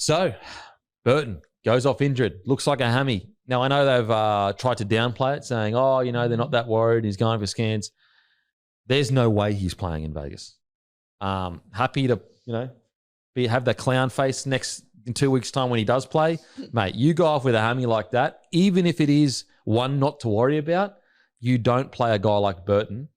So, Burton goes off injured. Looks like a hammy. Now, I know they've tried to downplay it, saying, they're not that worried. He's going for scans. There's no way he's playing in Vegas. Happy to, have that clown face in 2 weeks' time when he does play. Mate, you go off with a hammy like that, even if it is one not to worry about, you don't play a guy like Burton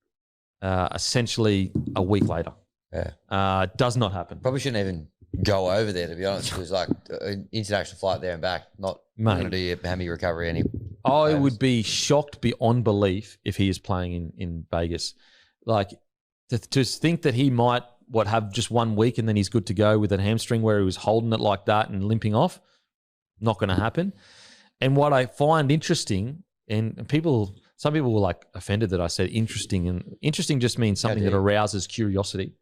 essentially a week later. Yeah. Does not happen. Probably shouldn't even go over there, to be honest. It was like an international flight there and back. Not going to do your hammy recovery any. I would be shocked beyond belief if he is playing in Vegas. Like, to think that he might have just 1 week and then he's good to go with a hamstring where he was holding it like that and limping off, not going to happen. And what I find interesting, and some people were like offended that I said interesting, and interesting just means something that arouses curiosity.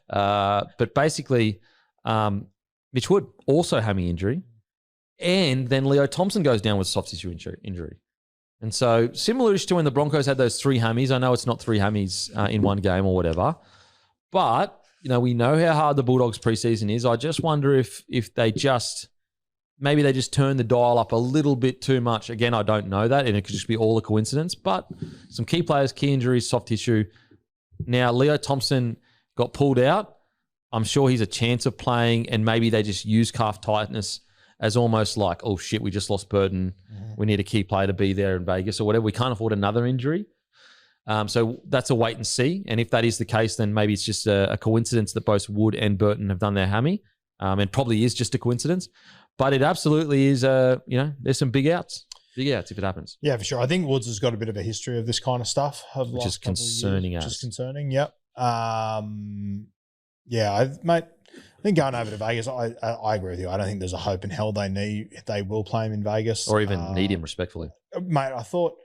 But basically, Mitch Wood also hammy injury, and then Leo Thompson goes down with soft tissue injury. And so similar to when the Broncos had those 3 hammies, I know it's not 3 hammies in one game or whatever, but we know how hard the Bulldogs preseason is. I just wonder if they maybe they just turn the dial up a little bit too much. Again, I don't know that, and it could just be all a coincidence, but some key players, key injuries, soft tissue. Now, Leo Thompson got pulled out. I'm sure he's a chance of playing, and maybe they just use calf tightness as almost like, oh shit, we just lost Burton. We need a key player to be there in Vegas or whatever. We can't afford another injury. So that's a wait and see. And if that is the case, then maybe it's just a coincidence that both Wood and Burton have done their hammy, and probably is just a coincidence. But it absolutely is, there's some big outs. Big outs if it happens. Yeah, for sure. I think Woods has got a bit of a history of this kind of stuff. Which is concerning. Which is concerning, yep. I think going over to Vegas, I agree with you. I don't think there's a hope in hell they will play him in Vegas. Or even need him, respectfully. Mate, I thought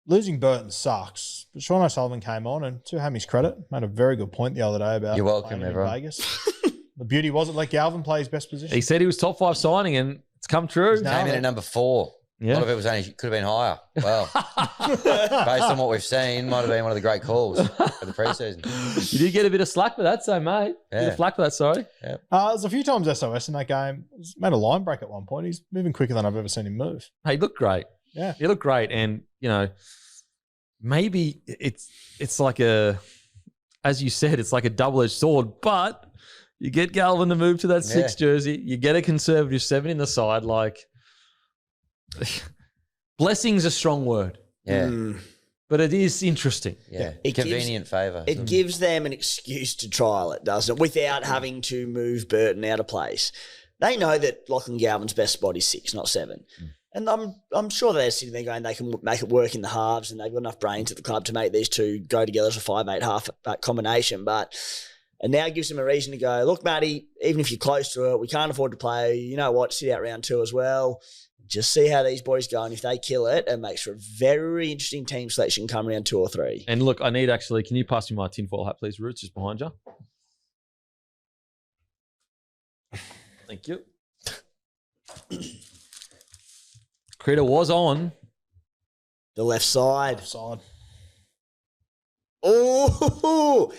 losing Burton sucks. But Sean O'Sullivan came on, and to Hammy's credit, made a very good point the other day about You're welcome, playing everyone. in Vegas. The beauty wasn't let Galvin play his best position. He said he was top 5 signing, and it's come true. Came in at number 4. Yeah. A lot of it was could have been higher. Well, based on what we've seen, might have been one of the great calls for the preseason. You did get a bit of slack for that, so mate. Yeah. Bit of flack for that, sorry. Yeah. There's a few times SOS in that game. He's made a line break at one point. He's moving quicker than I've ever seen him move. Hey, he looked great. Yeah. He looked great. And, maybe it's like as you said, it's like a double-edged sword, but you get Galvin to move to that 6 jersey. You get a conservative 7 in the side. Like, blessing's a strong word. Yeah. But it is interesting. Yeah. It Convenient favour. It gives them an excuse to trial it, doesn't it? Without having to move Burton out of place. They know that Lachlan Galvin's best spot is 6, not 7. And I'm sure they're sitting there going, they can make it work in the halves, and they've got enough brains at the club to make these two go together as a 5-8 half combination. And now gives them a reason to go, look, Matty, even if you're close to it, we can't afford to play. You know what? Sit out round 2 as well. Just see how these boys go. And if they kill it, it makes for a very interesting team selection come round 2 or 3. And look, can you pass me my tinfoil hat, please, Roots, just behind you? Thank you. Critter was on The left side. Side. Oh,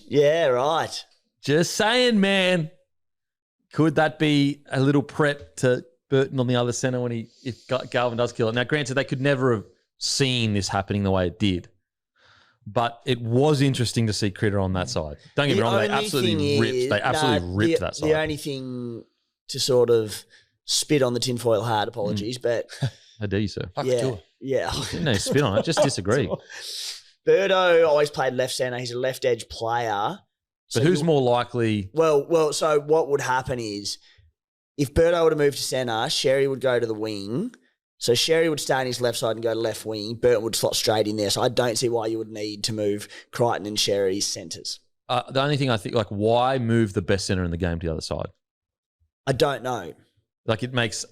yeah, right. Just saying, man. Could that be a little prep to Burton on the other centre if Galvin does kill it? Now, granted, they could never have seen this happening the way it did, but it was interesting to see Critter on that side. Don't get me wrong, they absolutely ripped. They absolutely ripped that side. The only thing to sort of spit on the tinfoil hat, apologies, but How dare you, sir? yeah. No, spit on it. Just disagree. Birdo always played left centre. He's a left edge player. But who's more likely? Well, so what would happen is if Birdo were to move to centre, Sherry would go to the wing. So Sherry would stay on his left side and go to left wing. Burton would slot straight in there. So I don't see why you would need to move Crichton and Sherry's centres. The only thing I think, why move the best centre in the game to the other side? I don't know. It makes,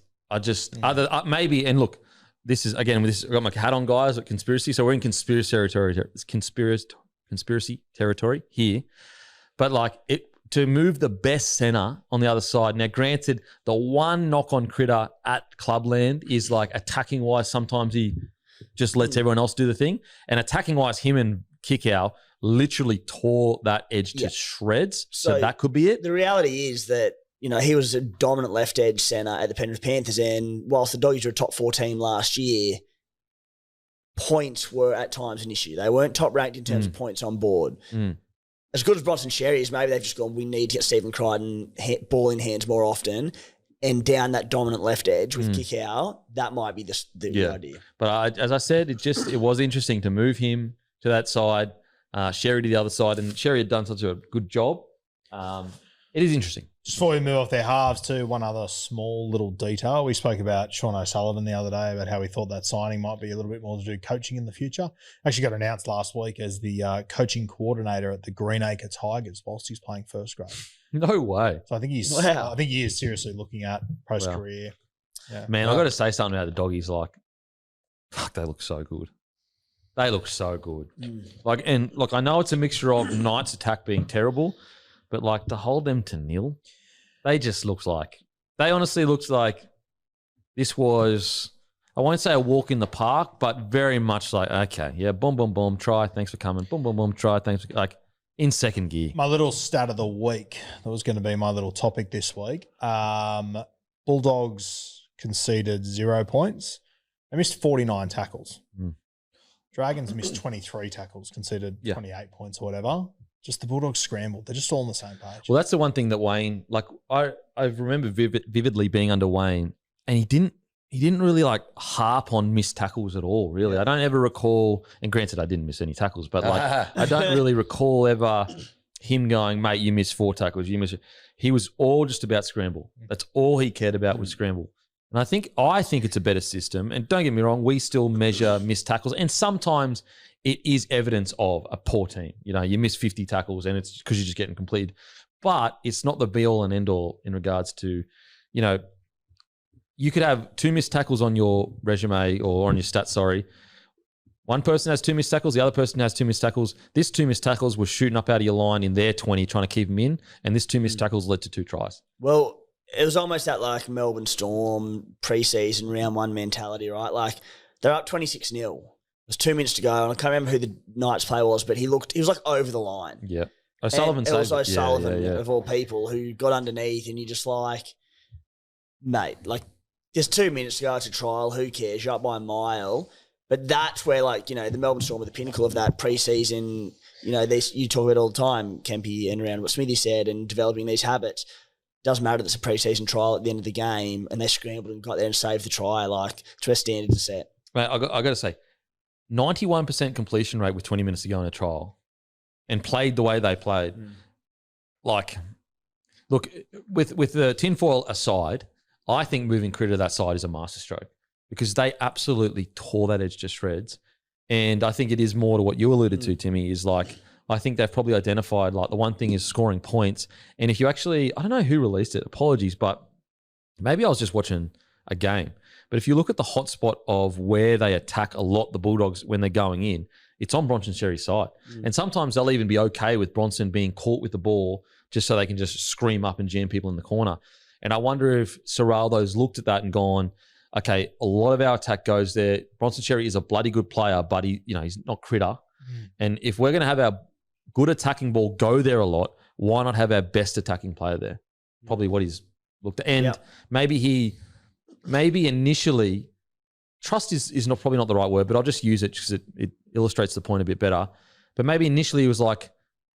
maybe, and look, this is, again, I've got my hat on, guys, at conspiracy. So we're in conspiracy territory here. But to move the best centre on the other side. Now, granted, the one knock on Critter at Clubland is attacking wise, sometimes he just lets everyone else do the thing. And attacking wise, him and Kickow literally tore that edge to shreds. So that could be it. The reality is that he was a dominant left edge centre at the Penrith Panthers, and whilst the Doggies were a top 4 team last year, points were at times an issue. They weren't top ranked in terms of points on board. As good as Bronson Xerri is, maybe they've just gone, we need to get Stephen Crichton ball in hands more often, and down that dominant left edge with kick out. That might be the idea. But as I said, it was interesting to move him to that side, Xerri to the other side, and Xerri had done such a good job. It is interesting. Just before we move off their halves too, one other small little detail. We spoke about Sean O'Sullivan the other day about how we thought that signing might be a little bit more to do coaching in the future. Actually got announced last week as the coaching coordinator at the Greenacre Tigers whilst he's playing first grade. No way. So I think he is seriously looking at post-career. Wow. Yeah. Man, I got to say something about the Doggies. Like, fuck, they look so good. They look so good. I know it's a mixture of Knights attack being terrible, but like to hold them to nil, they honestly looks like this was, I won't say a walk in the park, but very much like, okay, yeah, boom, boom, boom, try, thanks for coming, boom, boom, boom, try, thanks for, like in second gear. My little stat of the week, that was going to be my little topic this week. Bulldogs conceded 0 points. They missed 49 tackles. Dragons missed 23 tackles, conceded 28 points or whatever. Just the Bulldogs scrambled. They're just all on the same page. Well, that's the one thing that Wayne, like I remember vividly being under Wayne, and he didn't really like harp on missed tackles at all, really. Yeah. I don't ever recall, and granted I didn't miss any tackles, but like I don't really recall ever him going, mate, you missed 4 tackles. He was all just about scramble. That's all he cared about was scramble. And I think it's a better system. And don't get me wrong, we still measure missed tackles, and sometimes it is evidence of a poor team. You miss 50 tackles and it's because you're just getting completed. But it's not the be-all and end-all in regards to, you could have 2 missed tackles on your resume or on your stats, sorry. One person has 2 missed tackles, the other person has 2 missed tackles. This 2 missed tackles was shooting up out of your line in their 20, trying to keep them in, and this 2 missed tackles led to 2 tries. Well, it was almost that like Melbourne Storm preseason round 1 mentality, right? Like they're up 26-0. There's 2 minutes to go, and I can't remember who the Knights player was, but he was like over the line. Yeah. O'Sullivan saved it. It was O'Sullivan of all people who got underneath, and you're just like, mate, like there's 2 minutes to go to trial. Who cares? You're up by a mile. But that's where, like, the Melbourne Storm are the pinnacle of that preseason. You talk about it all the time, Kempy, and around what Smithy said, and developing these habits. Doesn't matter that it's a preseason trial at the end of the game, and they scrambled and got there and saved the try. Like, it's where standards are set. Mate, I got to say, 91% completion rate with 20 minutes to go in a trial, and played the way they played. Like, look, with the tinfoil aside, I think moving Critter to that side is a masterstroke because they absolutely tore that edge to shreds. And I think it is more to what you alluded to, Timmy, is like, I think they've probably identified, like, the one thing is scoring points. And if you actually, I don't know who released it, apologies, but maybe I was just watching a game. But if you look at the hotspot of where they attack a lot, the Bulldogs, when they're going in, it's on Bronson Xerri's side. And sometimes they'll even be okay with Bronson being caught with the ball just so they can just scream up and jam people in the corner. And I wonder if Serraldo's looked at that and gone, okay, a lot of our attack goes there. Bronson Xerri is a bloody good player, but he's not Critter. And if we're going to have our good attacking ball go there a lot, why not have our best attacking player there? Probably what he's looked at. And maybe initially, trust is probably not the right word, but I'll just use it because it illustrates the point a bit better. But maybe initially he was like,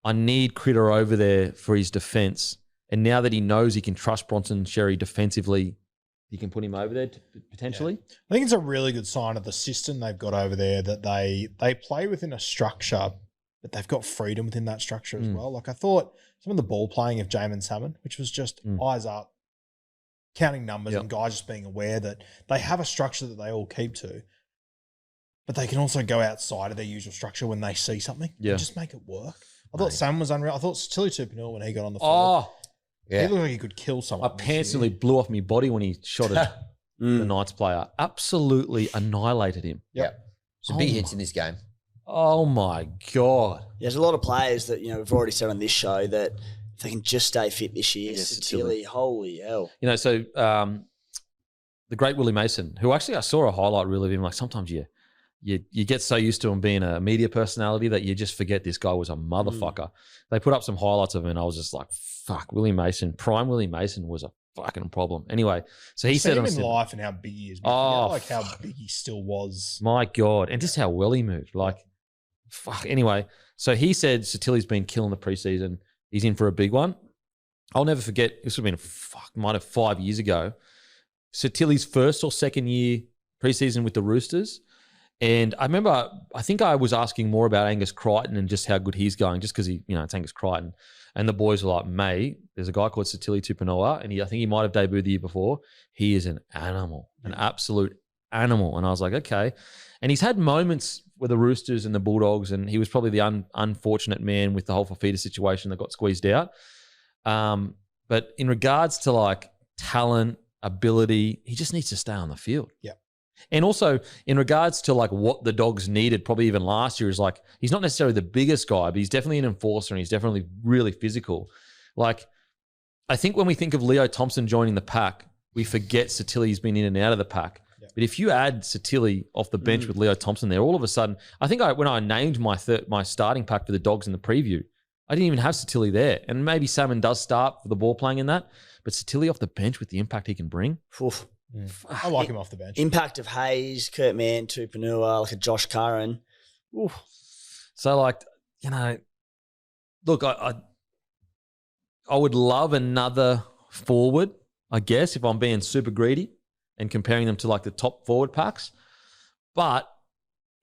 I need Critter over there for his defense. And now that he knows he can trust Bronson Xerri defensively, he can put him over there potentially. Yeah. I think it's a really good sign of the system they've got over there that they play within a structure, but they've got freedom within that structure as well. Like I thought some of the ball playing of Jamin Salmon, which was just eyes up, counting numbers and guys just being aware that they have a structure that they all keep to, but they can also go outside of their usual structure when they see something and just make it work. I thought Salmon was unreal. I thought Tilly Tupinil when he got on the field. He looked like he could kill someone. I pants nearly blew off my body when he shot at the Knights player. Absolutely annihilated him. Yeah. Some big hits in this game. Oh, my God. There's a lot of players that, we've already said on this show that if they can just stay fit this year, Tilly, holy hell. So the great Willie Mason, who actually I saw a highlight reel of him, like sometimes you get so used to him being a media personality that you just forget this guy was a motherfucker. They put up some highlights of him and I was just like, fuck, Willie Mason, prime Willie Mason was a fucking problem. Anyway, so he said him in life and how big he is. Like how big he still was. My God. And just how well he moved. Like, fuck. Anyway, so he said Satili's been killing the preseason. He's in for a big one. I'll never forget, this would have been, might have 5 years ago. Satili's first or second year preseason with the Roosters. And I remember, I think I was asking more about Angus Crichton and just how good he's going, just because it's Angus Crichton. And the boys were like, mate, there's a guy called Satili Tupanoa, and I think he might have debuted the year before. He is an animal, an absolute animal. And I was like, okay. And he's had moments with the Roosters and the Bulldogs, and he was probably the unfortunate man with the whole Fafita situation that got squeezed out. But in regards to like talent, ability, he just needs to stay on the field. Yeah. And also in regards to like what the Dogs needed probably even last year is like, he's not necessarily the biggest guy, but he's definitely an enforcer and he's definitely really physical. Like, I think when we think of Leo Thompson joining the pack, we forget Satili's been in and out of the pack. Yeah. But if you add Satili off the bench with Leo Thompson there, all of a sudden, I think when I named my starting pack for the Dogs in the preview, I didn't even have Satili there. And maybe Salmon does start for the ball playing in that, but Satili off the bench with the impact he can bring. Oof. I like him off the bench. Impact of Hayes, Kurt Mann, Tupanua, like a Josh Curran. Oof. So, like, look, I would love another forward, I guess, if I'm being super greedy and comparing them to like the top forward packs. But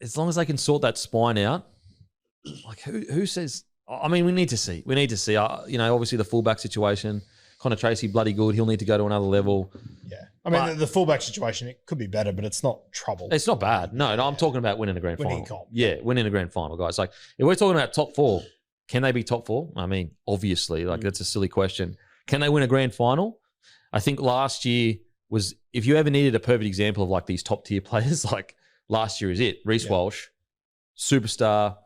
as long as they can sort that spine out, like who says? I mean, we need to see. Obviously the fullback situation. Connor Tracy, bloody good. He'll need to go to another level. Yeah. I mean, the fullback situation, it could be better, but it's not trouble. It's not bad. No, I'm talking about winning a grand final. Yeah, winning a grand final, guys. Like, if we're talking about top four, can they be top four? I mean, obviously, like that's a silly question. Can they win a grand final? I think last year was, if you ever needed a perfect example of like these top tier players, like last year is it. Reece Walsh, superstar.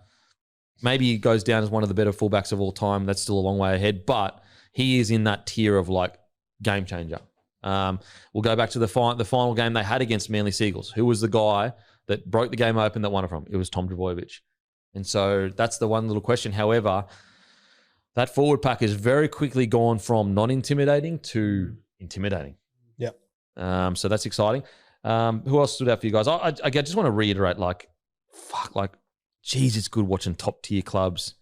Maybe he goes down as one of the better fullbacks of all time. That's still a long way ahead, but he is in that tier of like game changer. We'll go back to the final game they had against Manly Seagulls. Who was the guy that broke the game open that won it from? It was Tom Trbojevic. And so that's the one little question. However, that forward pack has very quickly gone from non-intimidating to intimidating. Yep. So that's exciting. Who else stood out for you guys? I just want to reiterate, geez, it's good watching top tier clubs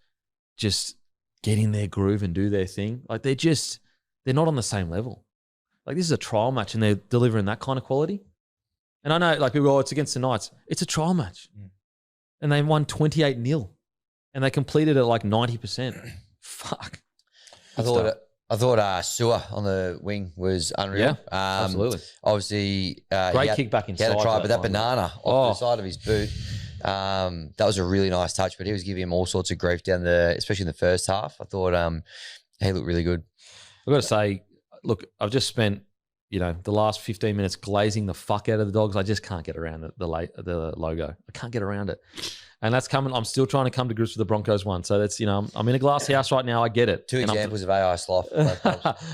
just get in their groove and do their thing. Like they're not on the same level. Like this is a trial match and they're delivering that kind of quality. And I know like people go, it's against the Knights. It's a trial match. And they won 28-0 and they completed it like 90%. Fuck. I thought Sewer on the wing was unreal. Yeah, absolutely. Obviously, great kick back inside. He had a try, but that banana off the side of his boot, that was a really nice touch. But he was giving him all sorts of grief especially in the first half. I thought he looked really good. I've got to say, look, I've just spent the last 15 minutes glazing the fuck out of the Dogs. I just can't get around the logo. I can't get around it. And that's coming. I'm still trying to come to grips with the Broncos one. So that's, I'm in a glass house right now. I get it. Two examples of AI sloth.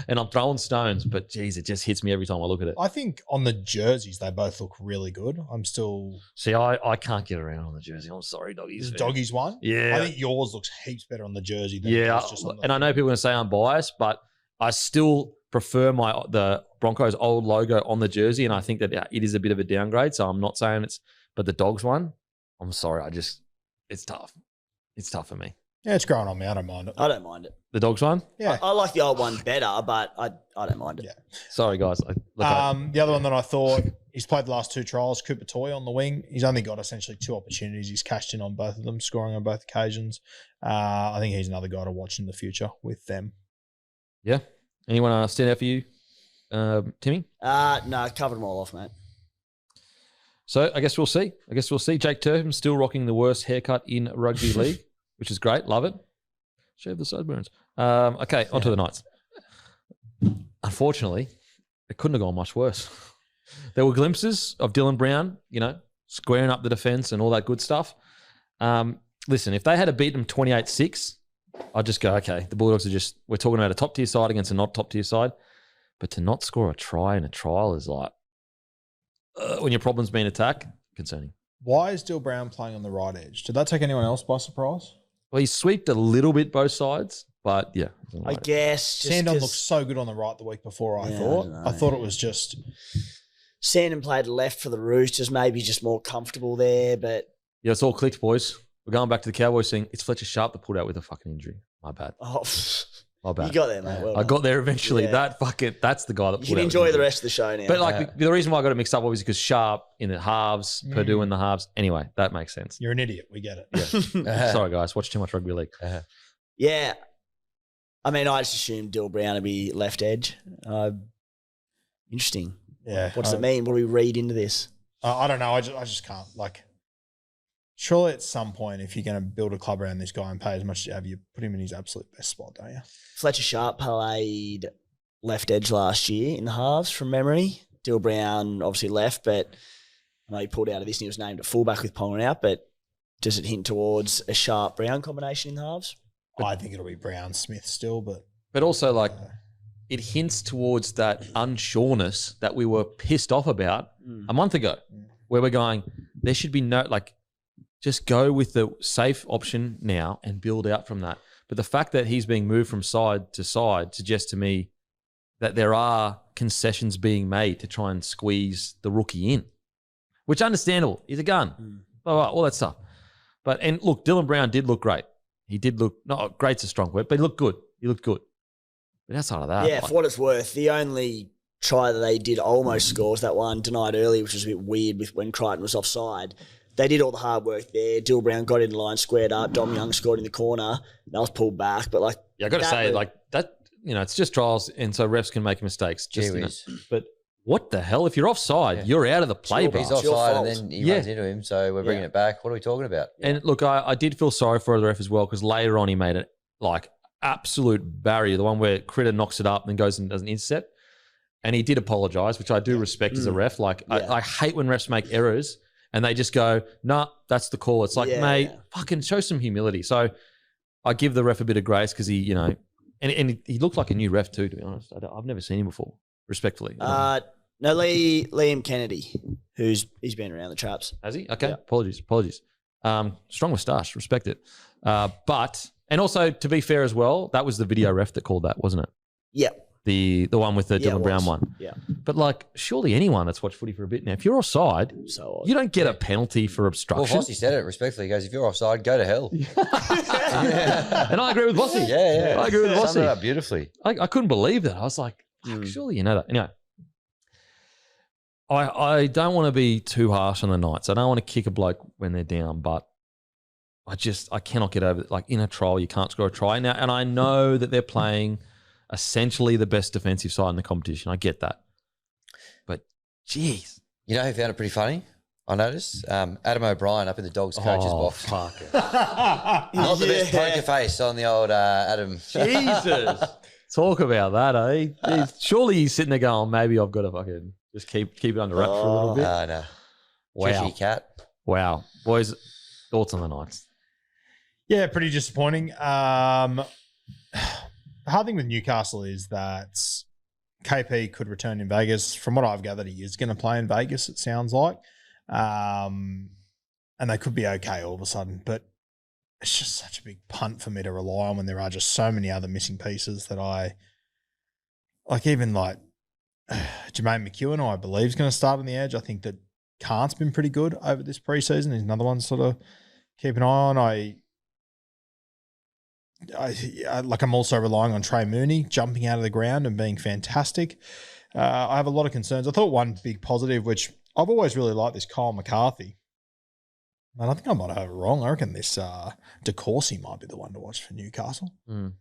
And I'm throwing stones, but geez, it just hits me every time I look at it. I think on the jerseys, they both look really good. I'm still... See, I can't get around on the jersey. I'm sorry, Doggies. The Doggies one? Yeah. I think yours looks heaps better on the jersey than just on the... And I know people are going to say I'm biased, but I still prefer the Broncos old logo on the jersey, and I think that it is a bit of a downgrade, so I'm not saying but the Dogs one, I'm sorry, it's tough. It's tough for me. Yeah, it's growing on me. I don't mind it. I don't mind it. The Dogs one? Yeah. I like the old one better, but I don't mind it. Yeah. Sorry, guys. The other one that I thought, he's played the last two trials, Cooper Toy on the wing. He's only got essentially two opportunities. He's cashed in on both of them, scoring on both occasions. I think he's another guy to watch in the future with them. Yeah. Anyone stand out for you, Timmy? No, covered them all off, mate. So I guess we'll see. Jake Turpin still rocking the worst haircut in rugby league, which is great. Love it. Shave the sideburns. Okay, on to the Knights. Unfortunately, it couldn't have gone much worse. There were glimpses of Dylan Brown, squaring up the defence and all that good stuff. Listen, if they had beaten them 28-6, I'd just go, okay, the Bulldogs we're talking about a top-tier side against a not top-tier side. But to not score a try in a trial is like, when your problem's being attacked, concerning. Why is Dill Brown playing on the right edge? Did that take anyone else by surprise? Well, he sweeped a little bit both sides, but yeah. I guess. Sandon looked so good on the right the week before, I thought. I thought it was just... Sandon played left for the Roosters, maybe just more comfortable there, but... Yeah, it's all clicked, boys. We're going back to the Cowboys thing. It's Fletcher Sharp that pulled out with a fucking injury. My bad. Oh, my bad. You got there, mate. Well I got there eventually. Yeah. That's the guy that pulled out. You can enjoy the rest of the show now. But like the reason why I got it mixed up was because Sharp in the halves, Purdue in the halves. Anyway, that makes sense. You're an idiot. We get it. Yeah. Sorry, guys. Watch too much rugby league. Yeah. I mean, I just assumed Dill Brown to be left edge. Interesting. Yeah. What does it mean? What do we read into this? I don't know. I just can't. Like, surely at some point, if you're going to build a club around this guy and pay as much as you have, you put him in his absolute best spot, don't you? Fletcher Sharp played left edge last year in the halves from memory. Dill Brown obviously left, but I know he pulled out of this and he was named at fullback with Ponga out, but does it hint towards a Sharp-Brown combination in the halves? I think it'll be Brown-Smith still, but also like it hints towards that unsureness that we were pissed off about a month ago, where we're going, there should be no, like, just go with the safe option now and build out from that. But the fact that he's being moved from side to side suggests to me that there are concessions being made to try and squeeze the rookie in, which is understandable. He's a gun, all that stuff. But, and look, Dylan Brown did look great. He did look, not great's a strong word, but he looked good. He looked good. But outside of that. Yeah, for what it's worth, the only try that they did almost score was that one denied early, which was a bit weird with when Crichton was offside. They did all the hard work there. Dill Brown got in the line, squared up. Dom Young scored in the corner. That was pulled back. But like, yeah, I got to say, like that, it's just trials, and so refs can make mistakes. Just, but what the hell? If you're offside, you're out of the play. He's offside, and then he runs into him. So we're bringing it back. What are we talking about? And look, I did feel sorry for the ref as well, because later on he made it like absolute barrier, the one where Crichton knocks it up and then goes and does an intercept. And he did apologise, which I do respect as a ref. Like, I hate when refs make errors and they just go, nah, that's the call. It's like, mate, fucking show some humility. So I give the ref a bit of grace because he, and he looked like a new ref too, to be honest. I've never seen him before, respectfully. No, Liam Kennedy, he's been around the traps. Has he? Okay, apologies. Strong moustache, respect it. But, and also, to be fair as well, that was the video ref that called that, wasn't it? Yeah. The one with the Dylan Brown one. Yeah. But like, surely anyone that's watched footy for a bit now, if you're offside, you don't get a penalty for obstruction. Well, Vossi said it respectfully. He goes, if you're offside, go to hell. And I agree with Vossi. Yeah. I agree with Vossi. Summed it up beautifully. I couldn't believe that. I was like, surely you know that. Anyway, I don't want to be too harsh on the Knights. I don't want to kick a bloke when they're down, but I cannot get over it. Like, in a trial, you can't score a try now. And I know that they're playing essentially the best defensive side in the competition. I get that. But, geez. You know who found it pretty funny? I noticed Adam O'Brien up in the Dogs coach's box. Fuck it. Not the best poker face on the old Adam. Jesus. Talk about that, eh? Surely he's sitting there going, maybe I've got to fucking just keep it under wraps for a little bit. No. Wow. Fishy cat. Wow. Boys, thoughts on the Knights? Yeah, pretty disappointing. The hard thing with Newcastle is that KP could return in Vegas. From what I've gathered, he is going to play in Vegas, it sounds like. And they could be okay all of a sudden. But it's just such a big punt for me to rely on when there are just so many other missing pieces that Jermaine McEwen, I believe, is going to start on the edge. I think that Kant's been pretty good over this preseason. He's another one to sort of keep an eye on. I'm also relying on Trey Mooney jumping out of the ground and being fantastic. I have a lot of concerns. I thought one big positive, which I've always really liked, this Kyle McCarthy. And I think I might have it wrong. I reckon this DeCourcy might be the one to watch for Newcastle.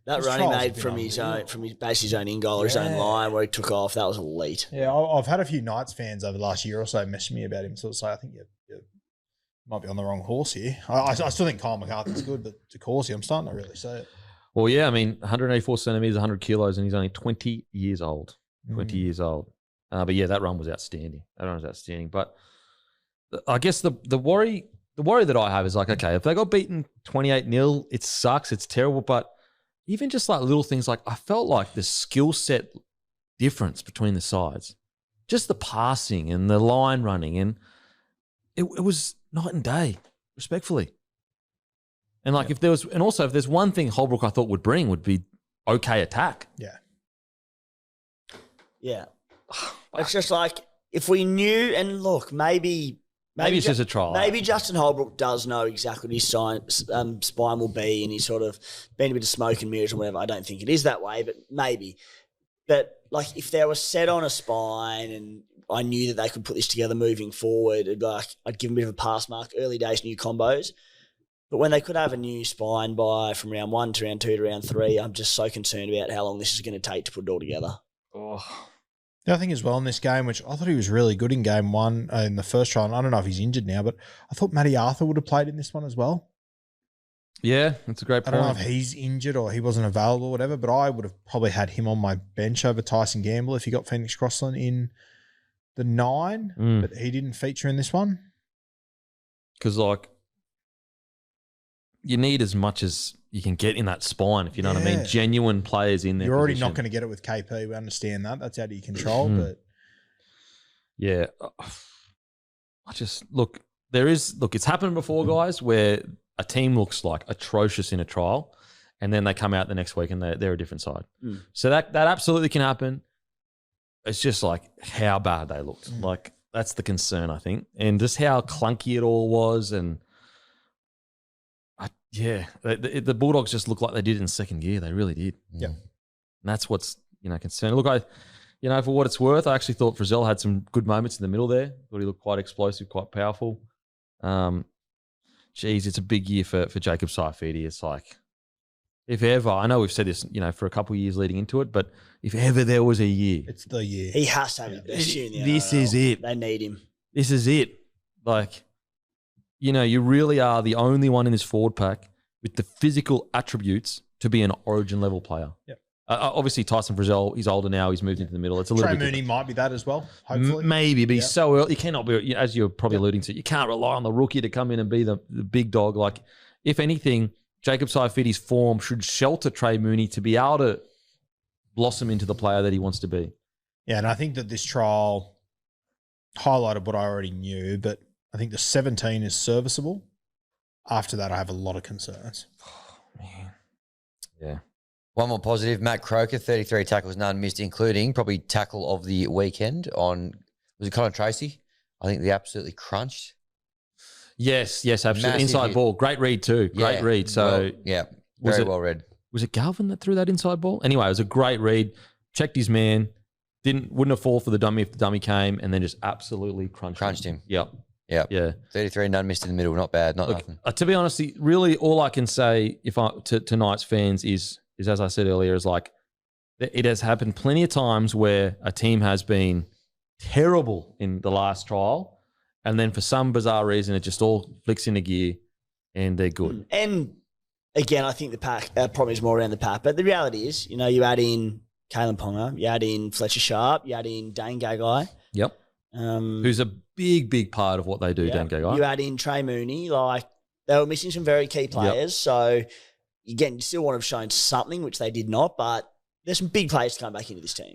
That run he made from his own in goal or his own line where he took off, that was elite. Yeah, I've had a few Knights fans over the last year or so message me about him. So I think you might be on the wrong horse here. I still think Kyle McCarthy's good, but DeCourcy, I'm starting to really see it. Well, yeah, I mean, 184 centimetres, 100 kilos, and he's only 20 years old. 20 years old. But yeah, that run was outstanding. But I guess the worry that I have is like, okay, if they got beaten 28-0, it sucks, it's terrible. But even just like little things, like I felt like the skill set difference between the sides, just the passing and the line running, and it was night and day, respectfully. And if there's one thing Holbrook I thought would bring would be okay attack. Yeah. Yeah. It's just like if we knew, and look, maybe it's just a trial. Maybe Justin Holbrook does know exactly what his spine will be, and he's sort of been a bit of smoke and mirrors or whatever. I don't think it is that way, but maybe. But if they were set on a spine and I knew that they could put this together moving forward, it'd be I'd give them a bit of a pass mark. Early days, new combos. But when they could have a new spine from round 1 to round 2 to round 3, I'm just so concerned about how long this is going to take to put it all together. Oh. The other thing as well in this game, which I thought he was really good in game 1 in the first trial, and I don't know if he's injured now, but I thought Matty Arthur would have played in this one as well. Yeah, that's a great point. I don't know if he's injured or he wasn't available or whatever, but I would have probably had him on my bench over Tyson Gamble if he got Phoenix Crossland in the 9, but he didn't feature in this one. Because, you need as much as you can get in that spine, if you know what I mean. Genuine players in there. You're already not going to get it with KP. We understand that. That's out of your control. But yeah, it's happened before, guys, where a team looks atrocious in a trial, and then they come out the next week and they're a different side. So that absolutely can happen. It's just how bad they looked. That's the concern, I think, and just how clunky it all was, and. Yeah, the Bulldogs just looked like they did in second gear. They really did. Yeah, and that's what's concerning. Look, for what it's worth, I actually thought Frizzell had some good moments in the middle there. Thought he looked quite explosive, quite powerful. It's a big year for Jacob Saifidi. It's if ever, I know we've said this, for a couple of years leading into it, but if ever there was a year, it's the year. He has to have his best year in the NRL. This is it. They need him. This is it. You really are the only one in this forward pack with the physical attributes to be an Origin level player. Yep. Obviously, Tyson Frizzell, he's older now. He's moved into the middle. It's a little Trey bit Mooney different. might be that as well, hopefully. Maybe, but he's so early. You cannot be, as you're probably alluding to, you can't rely on the rookie to come in and be the big dog. If anything, Jacob Saifidi's form should shelter Trey Mooney to be able to blossom into the player that he wants to be. Yeah, and I think that this trial highlighted what I already knew, but I think the 17 is serviceable. After that, I have a lot of concerns. Oh, man. Yeah. One more positive, Matt Croker, 33 tackles, none missed, including probably tackle of the weekend was it Connor Tracy? I think they absolutely crunched. Yes, absolutely. Massive inside hit. ball. Great read too. Great read. So very well read. Was it Galvin that threw that inside ball? Anyway, it was a great read. Checked his man. Wouldn't have fallen for the dummy if the dummy came, and then just absolutely crunched him. Yep. Yeah. 33, none missed in the middle. Not bad. Nothing. To be honest, really all I can say to Knights fans is as I said earlier, is it has happened plenty of times where a team has been terrible in the last trial, and then for some bizarre reason it just all flicks into gear and they're good. And again, I think the pack problem is more around the pack, but the reality is, you add in Kalen Ponga, you add in Fletcher Sharp, you add in Dane Gagai. Yep. Who's a big part of what they do, Dane Gagai. You add in Trey Mooney, they were missing some very key players. So again, you still want to have shown something, which they did not, but there's some big players to come back into this team.